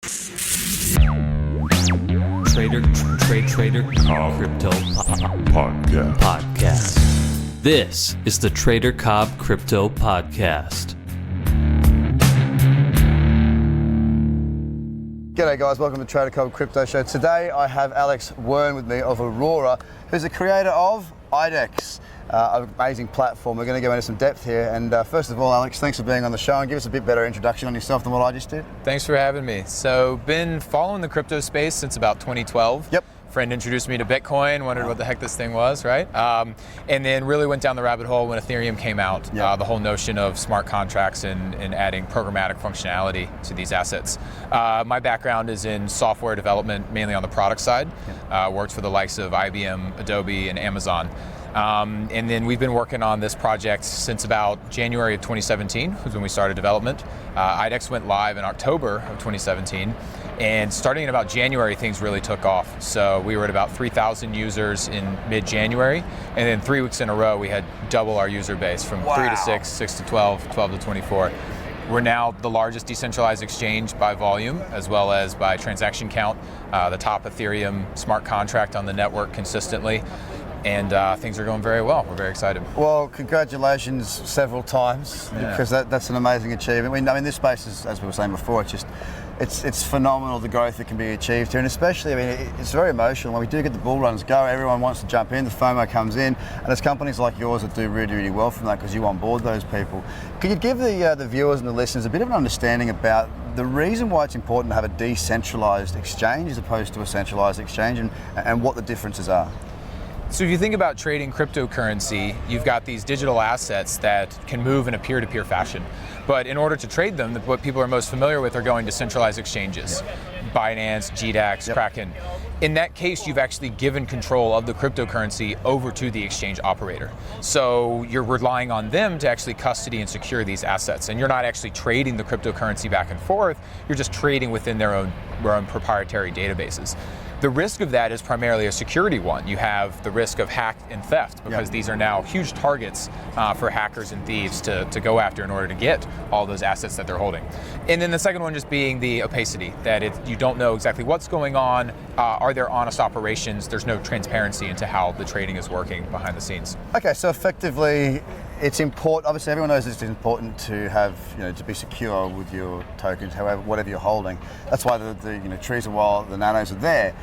Trader Cobb Crypto Podcast. This is the Trader Cobb Crypto Podcast. G'day guys, welcome to Trader Cobb Crypto Show. Today I have Alex Wern with me of Aurora, who's the creator of IDEX, an amazing platform. We're going to go into some depth here. And first of all, Alex, thanks for being on the show and give us a bit better introduction on yourself than what I just did. Thanks for having me. So, been following the crypto space since about 2012. Yep. Friend introduced me to Bitcoin, wondered what the heck this thing was, right? And then really went down the rabbit hole when Ethereum came out, Yep. the whole notion of smart contracts and adding programmatic functionality to these assets. My background is in software development, mainly on the product side. Worked for the likes of IBM, Adobe, and Amazon. And then we've been working on this project since about January of 2017, was when we started development. IDEX went live in October of 2017. And starting in about January, things really took off. So we were at about 3,000 users in mid-January. And then 3 weeks in a row, we had double our user base from 3 to 6, 6 to 12, 12 to 24. We're now the largest decentralized exchange by volume, as well as by transaction count, the top Ethereum smart contract on the network consistently. And things are going very well. We're very excited. Well, congratulations several times, because that's an amazing achievement. I mean, this space is, as we were saying before, it's phenomenal, the growth that can be achieved here, and especially, I mean, it's very emotional. When we do get the bull runs go, everyone wants to jump in, the FOMO comes in, and there's companies like yours that do really, really well from that because you onboard those people. Can you give the viewers and the listeners a bit of an understanding about the reason why it's important to have a decentralized exchange as opposed to a centralized exchange, and what the differences are? So if you think about trading cryptocurrency, you've got these digital assets that can move in a peer-to-peer fashion. But in order to trade them, what people are most familiar with are going to centralized exchanges. Binance, GDAX, Kraken. In that case, you've actually given control of the cryptocurrency over to the exchange operator. So you're relying on them to actually custody and secure these assets. And you're not actually trading the cryptocurrency back and forth, you're just trading within their own proprietary databases. The risk of that is primarily a security one. You have the risk of hack and theft, because these are now huge targets for hackers and thieves to go after in order to get all those assets that they're holding. And then the second one just being the opacity, that you don't know exactly what's going on. Are there honest operations? There's no transparency into how the trading is working behind the scenes. Okay, so effectively, it's important. Obviously, everyone knows it's important to have, to be secure with your tokens, however, whatever you're holding. That's why the Trezor wallet, the Nanos are there.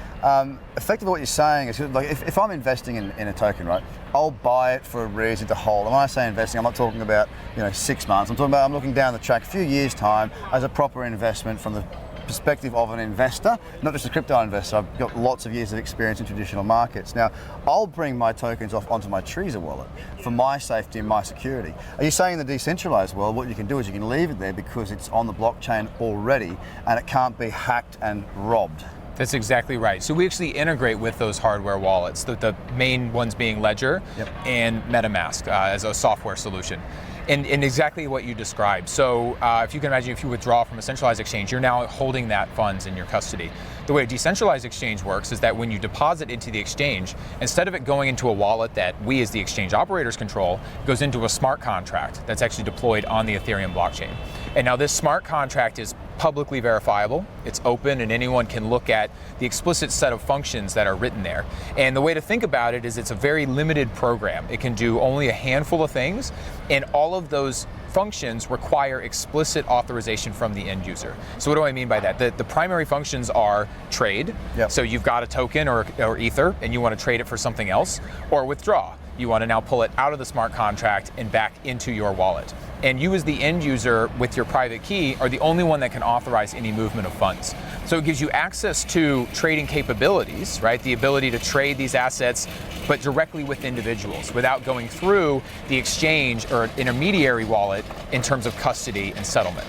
Effectively, what you're saying is, like, if I'm investing in a token, right, I'll buy it for a reason to hold. And when I say investing, I'm not talking about 6 months. I'm looking down the track, a few years' time, as a proper investment from the perspective of an investor, not just a crypto investor. I've got lots of years of experience in traditional markets. Now, I'll bring my tokens onto my Trezor wallet for my safety and my security. Are you saying in the decentralized world, what you can do is you can leave it there because it's on the blockchain already and it can't be hacked and robbed? That's exactly right. So we actually integrate with those hardware wallets, the main ones being Ledger and MetaMask as a software solution. And exactly what you described. So if you can imagine, if you withdraw from a centralized exchange, you're now holding that funds in your custody. The way a decentralized exchange works is that when you deposit into the exchange, instead of it going into a wallet that we as the exchange operators control, it goes into a smart contract that's actually deployed on the Ethereum blockchain. And now this smart contract is publicly verifiable, it's open, and anyone can look at the explicit set of functions that are written there. And the way to think about it is it's a very limited program. It can do only a handful of things, and all of those functions require explicit authorization from the end user. So what do I mean by that? The primary functions are trade. So you've got a token or Ether and you want to trade it for something else, or withdraw. You want to now pull it out of the smart contract and back into your wallet. And you as the end user with your private key are the only one that can authorize any movement of funds. So it gives you access to trading capabilities, right? The ability to trade these assets, but directly with individuals without going through the exchange or intermediary wallet in terms of custody and settlement,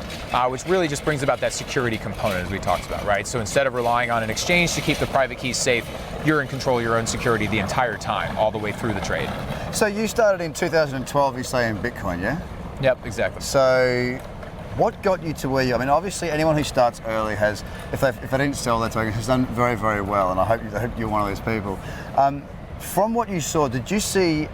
which really just brings about that security component as we talked about, right? So instead of relying on an exchange to keep the private keys safe, you're in control of your own security the entire time, all the way through the trade. So you started in 2012, you say, in Bitcoin, yeah? Yep, exactly. So what got you to where you, I mean, obviously anyone who starts early has, if they didn't sell their token, has done very, very well, and I hope you're one of those people. From what you saw, did you see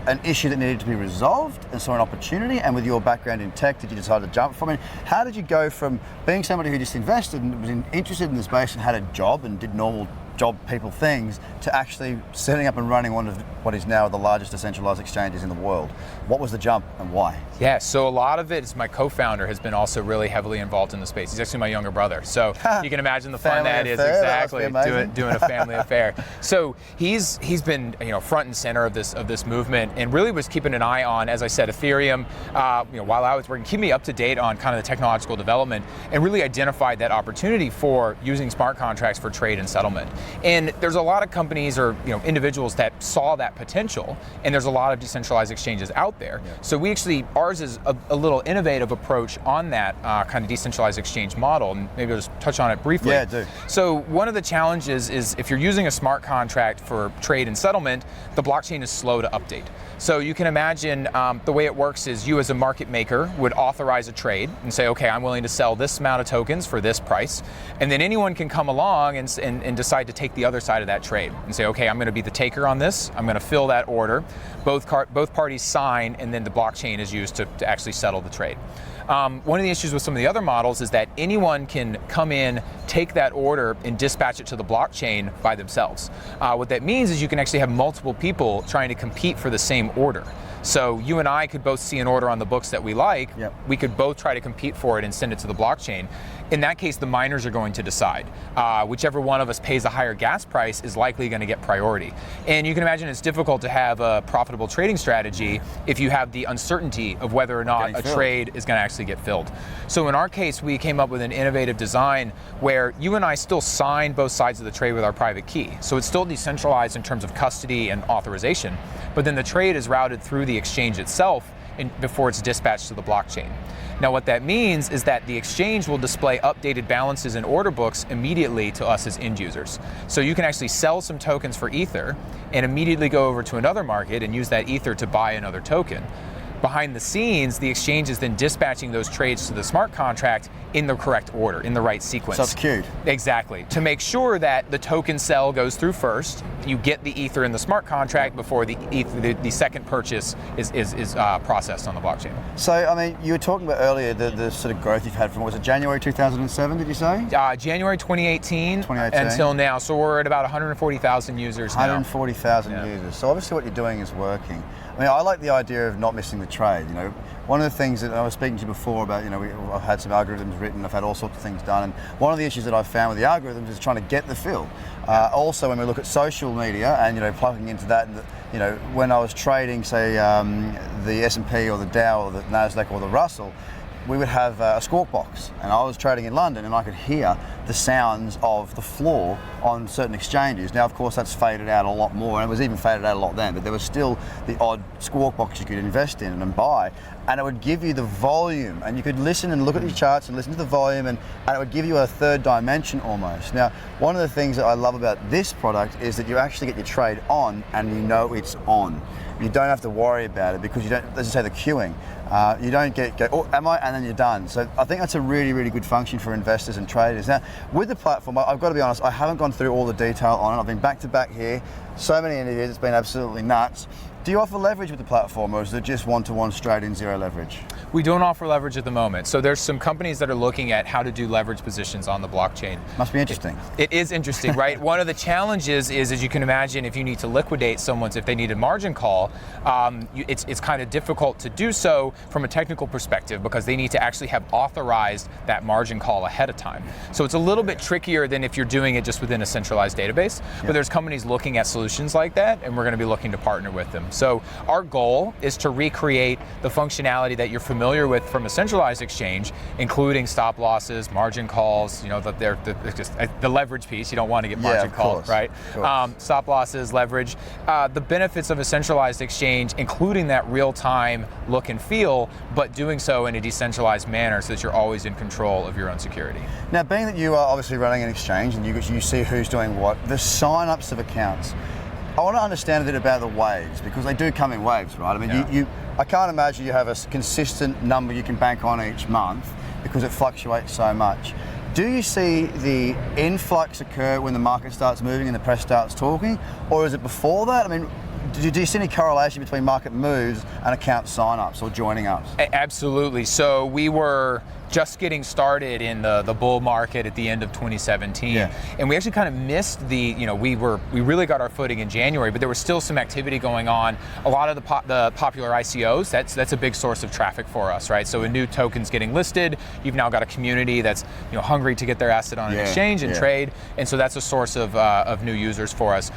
an issue that needed to be resolved and saw an opportunity, and with your background in tech, did you decide to jump from it? How did you go from being somebody who just invested and was interested in the space and had a job and did normal job people things to actually setting up and running one of what is now the largest decentralized exchanges in the world? What was the jump and why? Yeah, so a lot of it is my co-founder has been also really heavily involved in the space. He's actually my younger brother. So you can imagine the fun that is, exactly, doing a family affair. So he's been front and center of this movement, and really was keeping an eye on, as I said, Ethereum, while I was working, keep me up to date on kind of the technological development, and really identified that opportunity for using smart contracts for trade and settlement. And there's a lot of companies or individuals that saw that potential, and there's a lot of decentralized exchanges out there. Yeah. So ours is a little innovative approach on that kind of decentralized exchange model, and maybe I'll just touch on it briefly. Yeah, do. So one of the challenges is if you're using a smart contract for trade and settlement, the blockchain is slow to update. So you can imagine the way it works is you as a market maker would authorize a trade and say, okay, I'm willing to sell this amount of tokens for this price. And then anyone can come along and decide to take the other side of that trade and say, okay, I'm going to be the taker on this. I'm going to fill that order. Both parties sign, and then the blockchain is used to actually settle the trade. One of the issues with some of the other models is that anyone can come in, take that order, and dispatch it to the blockchain by themselves. What that means is you can actually have multiple people trying to compete for the same order. So you and I could both see an order on the books that we like. Yep. We could both try to compete for it and send it to the blockchain. In that case, the miners are going to decide. Whichever one of us pays a higher gas price is likely going to get priority. And you can imagine it's difficult to have a profitable trading strategy if you have the uncertainty of whether or not a trade is going to actually get filled. So in our case, we came up with an innovative design where you and I still sign both sides of the trade with our private key. So it's still decentralized in terms of custody and authorization, but then the trade is routed through the exchange itself before it's dispatched to the blockchain. Now what that means is that the exchange will display updated balances and order books immediately to us as end users. So you can actually sell some tokens for Ether and immediately go over to another market and use that Ether to buy another token. Behind the scenes, the exchange is then dispatching those trades to the smart contract in the correct order, in the right sequence. So it's queued. Exactly. To make sure that the token sell goes through first, you get the Ether in the smart contract before the second purchase is processed on the blockchain. So, I mean, you were talking about earlier the sort of growth you've had from, was it January 2007, did you say? January 2018 until now. So we're at about 140,000 users now. 140,000 users. So obviously what you're doing is working. I mean, I like the idea of not missing the trade. One of the things that I was speaking to you before about, I've had some algorithms written, I've had all sorts of things done, and one of the issues that I've found with the algorithms is trying to get the fill. Also, when we look at social media and plugging into that, and when I was trading, say, the S&P or the Dow or the Nasdaq or the Russell, we would have a squawk box, and I was trading in London and I could hear the sounds of the floor on certain exchanges. Now, of course, that's faded out a lot more, and it was even faded out a lot then, but there was still the odd squawk box you could invest in and buy, and it would give you the volume, and you could listen and look at the charts and listen to the volume, and it would give you a third dimension almost. Now, one of the things that I love about this product is that you actually get your trade on and you know it's on. You don't have to worry about it because you don't, as I say, the queuing. You don't go, oh, am I? And then you're done. So I think that's a really, really good function for investors and traders. Now, with the platform, I've got to be honest, I haven't gone through all the detail on it. I've been back to back here, so many interviews, it's been absolutely nuts. Do you offer leverage with the platform, or is it just one-to-one straight in, zero leverage? We don't offer leverage at the moment. So there's some companies that are looking at how to do leverage positions on the blockchain. Must be interesting. It is interesting, right? One of the challenges is, as you can imagine, if you need to liquidate someone's, if they need a margin call, it's kind of difficult to do so from a technical perspective because they need to actually have authorized that margin call ahead of time. So it's a little bit trickier than if you're doing it just within a centralized database. Yep. But there's companies looking at solutions like that, and we're going to be looking to partner with them. So our goal is to recreate the functionality that you're familiar with from a centralized exchange, including stop losses, margin calls, the leverage piece. You don't want to get margin called, right? Stop losses, leverage. The benefits of a centralized exchange, including that real-time look and feel, but doing so in a decentralized manner so that you're always in control of your own security. Now, being that you are obviously running an exchange and you see who's doing what, the sign-ups of accounts, I want to understand a bit about the waves, because they do come in waves, right? I mean, I can't imagine you have a consistent number you can bank on each month because it fluctuates so much. Do you see the influx occur when the market starts moving and the press starts talking, or is it before that? I mean, do you see any correlation between market moves and account sign-ups or joining ups? Absolutely. So we were just getting started in the bull market at the end of 2017, and we actually kind of missed we really got our footing in January, but there was still some activity going on. A lot of the popular ICOs, that's a big source of traffic for us, right? So a new token's getting listed, you've now got a community that's hungry to get their asset on an exchange and trade, and so that's a source of new users for us.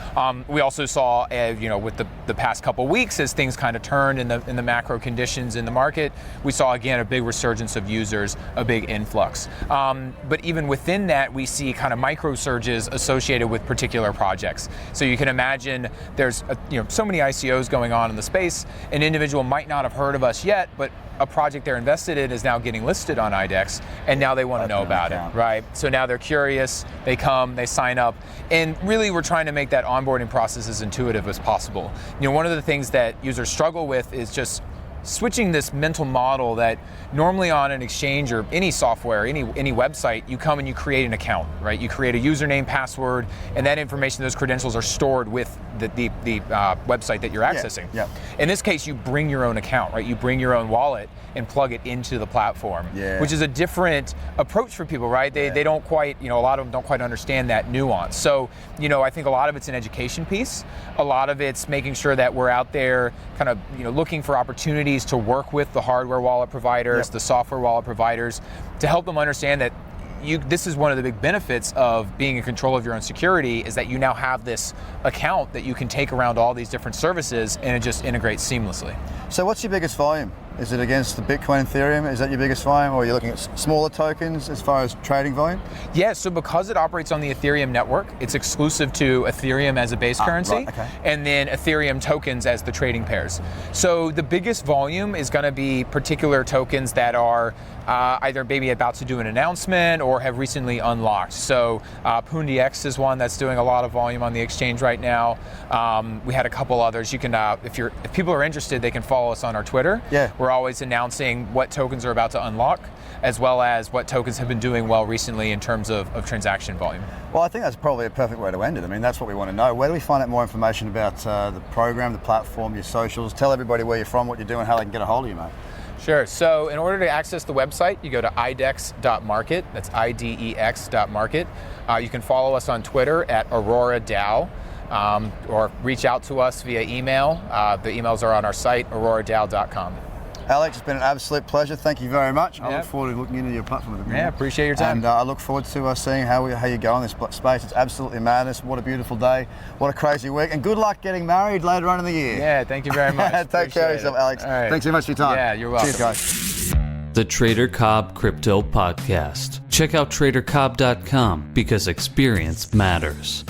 We also saw with the past couple weeks, as things kind of turned in the macro conditions in the market, we saw again a big resurgence of users, a big influx. But even within that, we see kind of micro surges associated with particular projects. So you can imagine there's so many ICOs going on in the space. An individual might not have heard of us yet, but a project they're invested in is now getting listed on IDEX, and now they want to know about it, right? So now they're curious, they come, they sign up, and really we're trying to make that onboarding process as intuitive as possible. One of the things that users struggle with is just switching this mental model that normally on an exchange or any software, any website, you come and you create an account, right? You create a username, password, and that information, those credentials are stored with the website that you're accessing. In this case, you bring your own account, right? You bring your own wallet and plug it into the platform, which is a different approach for people, right? They don't quite, a lot of them don't quite understand that nuance. So, I think a lot of it's an education piece. A lot of it's making sure that we're out there kind of, looking for opportunities to work with the hardware wallet providers, the software wallet providers, to help them understand that this is one of the big benefits of being in control of your own security, is that you now have this account that you can take around all these different services, and it just integrates seamlessly. So what's your biggest volume? Is it against the Bitcoin and Ethereum? Is that your biggest volume, or are you looking at smaller tokens as far as trading volume? Yeah, so because it operates on the Ethereum network, it's exclusive to Ethereum as a base currency, and then Ethereum tokens as the trading pairs. So the biggest volume is going to be particular tokens that are either maybe about to do an announcement or have recently unlocked. So PoonDX is one that's doing a lot of volume on the exchange right now. We had a couple others. You can, if people are interested, they can follow us on our Twitter. We're always announcing what tokens are about to unlock, as well as what tokens have been doing well recently in terms of transaction volume. Well, I think that's probably a perfect way to end it. I mean, that's what we want to know. Where do we find out more information about the program, the platform, your socials? Tell everybody where you're from, what you're doing, how they can get a hold of you, mate. Sure. So in order to access the website, you go to idex.market. That's IDEX.market. You can follow us on Twitter at AuroraDAO, or reach out to us via email. The emails are on our site, auroradao.com. Alex, it's been an absolute pleasure. Thank you very much. I look forward to looking into your platform. Yeah, appreciate your time. And I look forward to seeing how you go in this space. It's absolutely madness. What a beautiful day. What a crazy week. And good luck getting married later on in the year. Yeah, thank you very much. Take care of yourself, Alex. Right. Thanks so much for your time. Yeah, you're welcome. Cheers, guys. The Trader Cobb Crypto Podcast. Check out TraderCobb.com because experience matters.